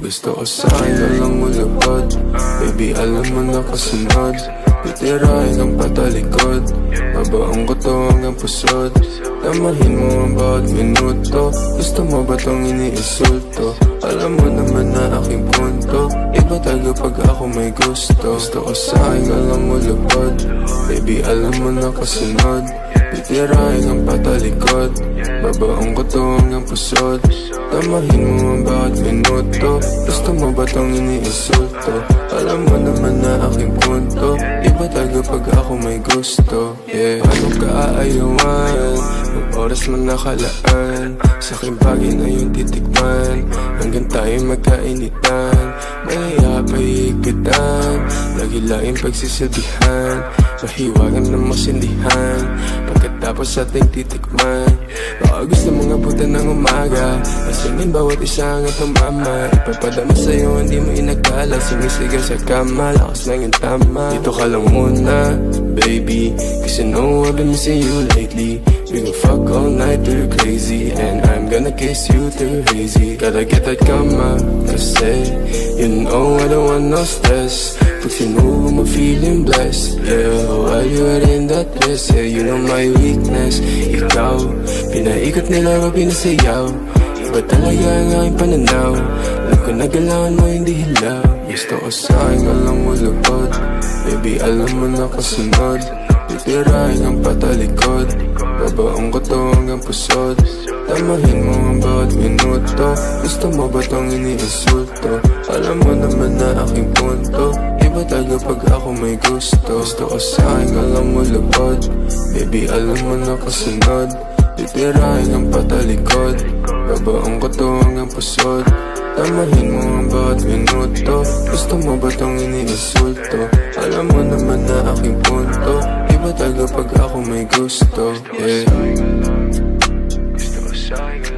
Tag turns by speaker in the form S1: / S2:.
S1: Gusto ko sa'kin na lang mulupad. Baby, alam mo na kasunod. Titirahin kang patalikod. Babaong ko to hanggang pusod. Tamahin mo ang bawat minuto. Gusto mo ba tong iniinsulto? Alam mo naman na aking punto. Iba tayo pag ako may gusto. Gusto ko sa'kin ka lang mulupad. Baby, alam mo na kasunod. Titirahin kang patalikod. Babaong ko to hanggang pusod. Tamahin mo ang bawat minuto. Gusto mo ba tong iniinsulto? Alam mo naman na aking punto. Iba tayo pag ako may gusto. Yeah. Paano ka aayawan? Ang oras man nakalaan. Sa aking bagay na yung titikman. Hanggang tayo magkainitan. Mahiya pa higpitan. Lagi laing pagsisilbihan. Mahiwagan na masindihan. Pagkatapos ating titikman. Baka gusto mong abutan ng umaga. Asingin bawat isa hanggang tumama. Ipapadama sa'yo hindi mo inagkala. Sumisigaw sa kama, lakas lang yung tama. Dito ka lang muna, baby. Cause you know I've been missing you lately. We gon' fuck all night till you're crazy. And I'm gonna kiss you till you're hazy. Gotta get that kama, kasi you know I don't want no stress. If you know I'm feeling blessed, yeah. While you're in that dress, yeah, you know my weakness. Ikaw, pinaikot nila o pinasayaw. Iba talaga ang aking pananaw. Alam ko na galawan mo hindi hilaw. Gusto ko sa'kin ka lang mulupad. Baby, alam mo na kasunod. Titirahin ang patalikod. Babaong ko to hanggang pusod. Tamahin mo ang bawat minuto. Gusto mo ba tong iniinsulto? Alam mo naman na aking punto. Iba tayo pag ako may gusto. Gusto ko sa'kin ka lang mulupad. Baby, alam mo na kasunod. Titirahin ang patalikod. Babaong ko to hanggang pusod. Tamahin mo ang bawat minuto. Gusto mo ba tong iniinsulto? Alam mo naman na aking punto. Iba tayo pag ako may gusto. Yeah. Gusto ko sa'kin